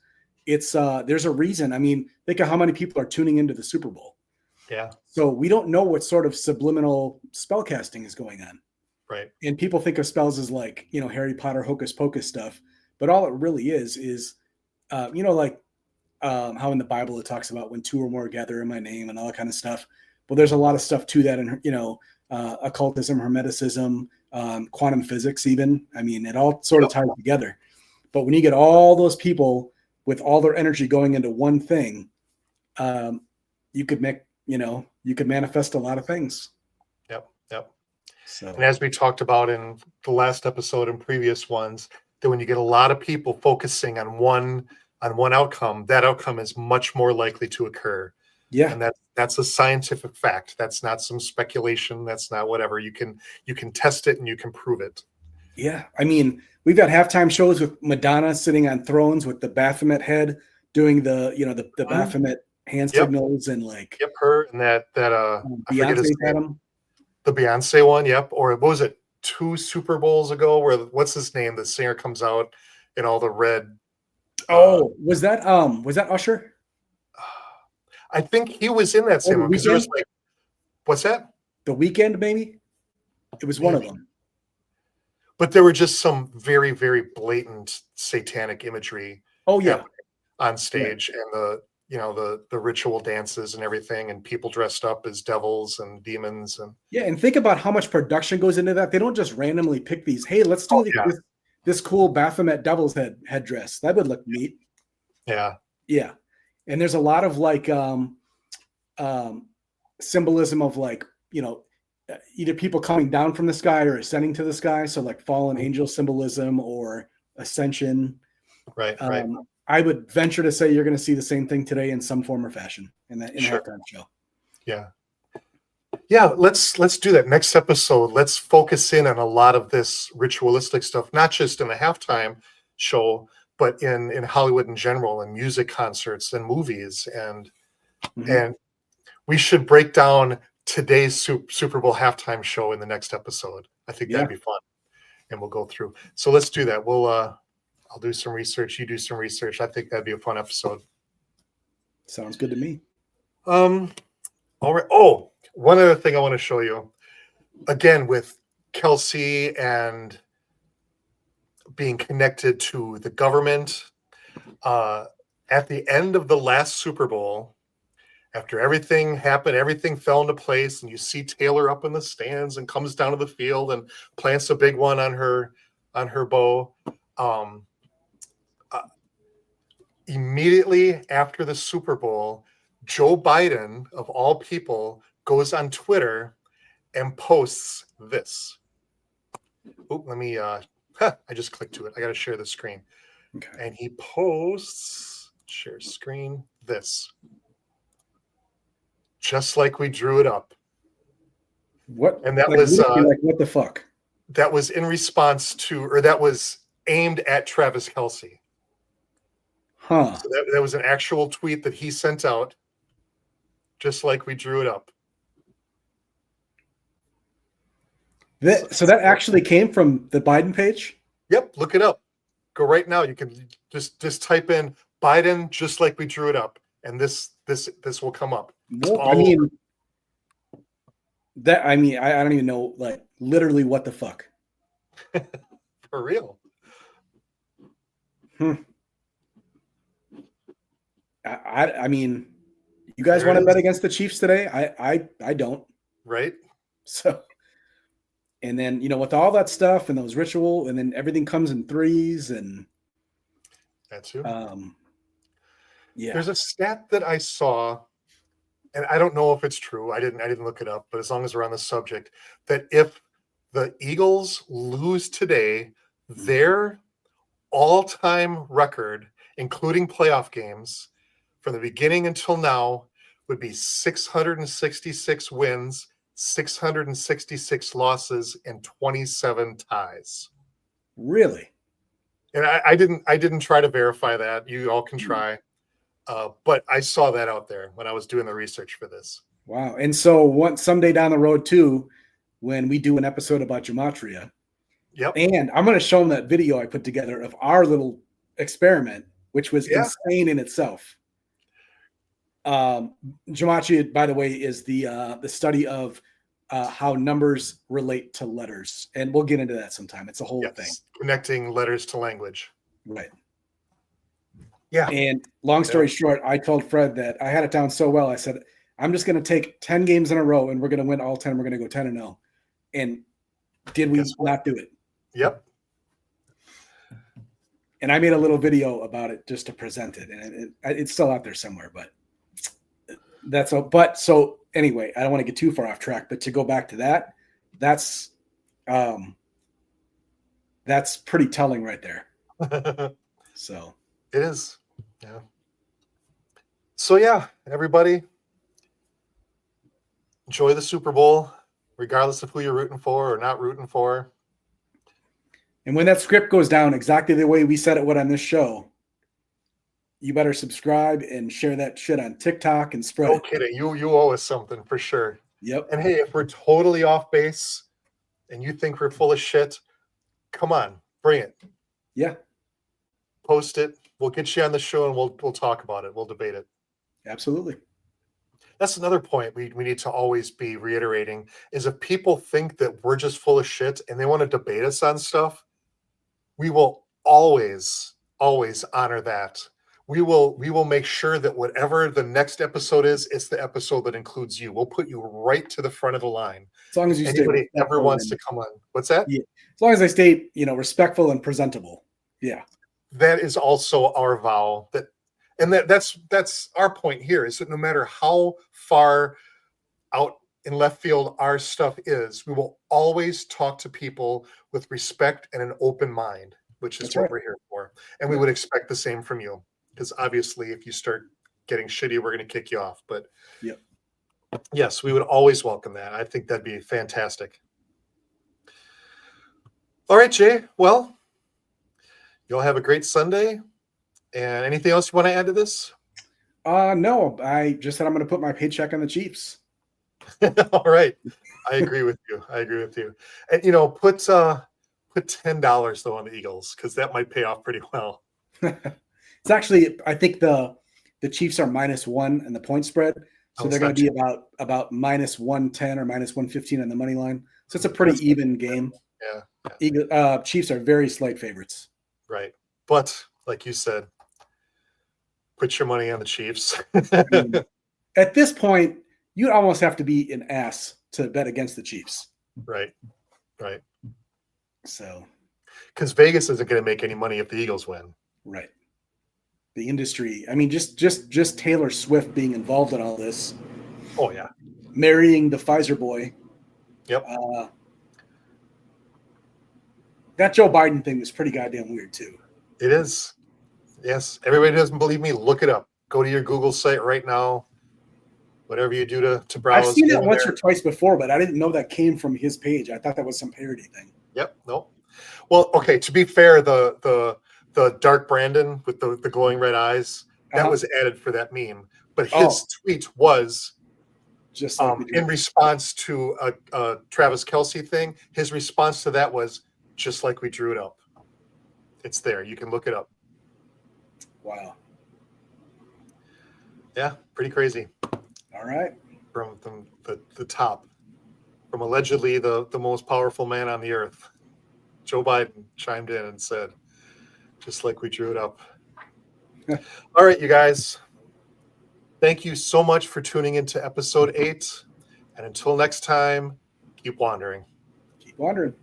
it's there's a reason. I mean, think of how many people are tuning into the Super Bowl. Yeah. So we don't know what sort of subliminal spell casting is going on. Right. And people think of spells as like, Harry Potter hocus pocus stuff, but all it really is how in the Bible it talks about when two or more gather in my name and all that kind of stuff. Well, there's a lot of stuff to that, and occultism, hermeticism, quantum physics, even. I mean, it all sort of ties together. But when you get all those people with all their energy going into one thing, you could manifest a lot of things. Yep. So, and as we talked about in the last episode and previous ones, that when you get a lot of people focusing on one outcome, that outcome is much more likely to occur. Yeah. And that's a scientific fact. That's not some speculation. That's not whatever. You can test it and you can prove it. Yeah. I mean, we've got halftime shows with Madonna sitting on thrones with the Baphomet head doing the Baphomet hand signals and like. Yep, her and that I forget his Beyonce had name. him. The Beyonce one, yep. Or what was it, 2 Super Bowls ago, where what's his name? The singer comes out in all the red. Was that Usher? I think he was in that same one because there was like, what's that? The Weeknd, maybe? It was one of them. But there were just some very, very blatant satanic imagery. Oh yeah, on stage, and the ritual dances and everything, and people dressed up as devils and demons and and think about how much production goes into that. They don't just randomly pick these. Hey, let's do this cool Baphomet devil's headdress. That would look neat. Yeah. And there's a lot of like symbolism of like, either people coming down from the sky or ascending to the sky. So like fallen angel symbolism or ascension. Right. I would venture to say you're going to see the same thing today in some form or fashion in that halftime show. Yeah. Let's do that next episode. Let's focus in on a lot of this ritualistic stuff, not just in the halftime show, but in Hollywood in general, and music concerts and movies. And we should break down today's Super Bowl halftime show in the next episode. I think that'd be fun. And we'll go through. So let's do that. I'll do some research. You do some research. I think that'd be a fun episode. Sounds good to me. All right. Oh, one other thing I want to show you. Again, with Kelsey and being connected to the government. At the end of the last Super Bowl, after everything happened, everything fell into place, and you see Taylor up in the stands and comes down to the field and plants a big one on her bow. Immediately after the Super Bowl, Joe Biden, of all people, goes on Twitter and posts this. Oh, let me, I just clicked to it. I got to share the screen. Okay. And he posts, share screen, this. Just like we drew it up. What? And that like, was, like, what the fuck? that was in response to, or that was aimed at Travis Kelce. Huh. So that was an actual tweet that he sent out, just like we drew it up. So that actually came from the Biden page? Yep, look it up. Go right now. You can just type in Biden, just like we drew it up, and this will come up. Well, I mean, I don't even know, like, literally what the fuck. For real. I mean, you guys want to bet against the Chiefs today? I don't. Right. So, and then, with all that stuff and those ritual, and then everything comes in threes, and that too. Yeah. There's a stat that I saw, and I don't know if it's true. I didn't look it up, but as long as we're on the subject, that if the Eagles lose today, their all-time record, including playoff games, from the beginning until now, would be 666 wins, 666 losses, and 27 ties. Really? And I didn't try to verify that. You all can try. But I saw that out there when I was doing the research for this. Wow. And so someday down the road too, when we do an episode about gematria. Yep. And I'm going to show them that video I put together of our little experiment, which was insane in itself. Gematria, by the way, is the study of how numbers relate to letters. And we'll get into that sometime. It's a whole thing. Connecting letters to language. Right. Yeah. And long story short, I told Fred that I had it down so well. I said, I'm just going to take 10 games in a row and we're going to win all 10. We're going to go 10-0. And did we not do it? Yep. And I made a little video about it just to present it. And it's still out there somewhere, but that's all. But so anyway, I don't want to get too far off track, but to go back to that, that's pretty telling right there. So it is. Yeah. So yeah, everybody enjoy the Super Bowl, regardless of who you're rooting for or not rooting for. And when that script goes down exactly the way we said it would on this show, you better subscribe and share that shit on TikTok and spread it. No kidding. You owe us something for sure. Yep. And hey, if we're totally off base and you think we're full of shit, come on, bring it. Yeah. Post it. We'll get you on the show and we'll talk about it. We'll debate it. Absolutely. That's another point we need to always be reiterating is if people think that we're just full of shit and they want to debate us on stuff, we will always honor that. We will make sure that whatever the next episode is, it's the episode that includes you. We'll put you right to the front of the line. As long as you anybody stay ever wants to come on. What's that? Yeah. As long as I stay, respectful and presentable. Yeah. That is also our vow. That's our point here is that no matter how far out in left field our stuff is, we will always talk to people with respect and an open mind, which is what we're here for. And we would expect the same from you. Because obviously, if you start getting shitty, we're going to kick you off. But yes, we would always welcome that. I think that'd be fantastic. All right, Jay. Well, you'll have a great Sunday. And anything else you want to add to this? No, I just said I'm going to put my paycheck on the Chiefs. All right. I agree with you. And, put $10 though on the Eagles because that might pay off pretty well. It's actually, I think the Chiefs are -1 in the point spread. So they're going to be about -110 or -115 on the money line. So it's a pretty even game. Yeah. Chiefs are very slight favorites. Right. But like you said, put your money on the Chiefs. At this point, you'd almost have to be an ass to bet against the Chiefs. Right. So. Because Vegas isn't going to make any money if the Eagles win. Right. The industry. I mean, just Taylor Swift being involved in all this. Oh yeah. Marrying the Pfizer boy. Yep. That Joe Biden thing was pretty goddamn weird too. It is. Yes. Everybody doesn't believe me. Look it up. Go to your Google site right now. Whatever you do to browse. I've seen that once or twice before, but I didn't know that came from his page. I thought that was some parody thing. Yep. Nope. Well, okay. To be fair, the dark Brandon with the glowing red eyes that was added for that meme, but his tweet was just like in response to a Travis Kelce thing. His response to that was just like we drew it up. It's there. You can look it up. Wow. Yeah, pretty crazy. All right. From the top, from allegedly the most powerful man on the earth, Joe Biden chimed in and said, just like we drew it up. All right, you guys. Thank you so much for tuning into episode 8. And until next time, keep wandering. Keep wandering.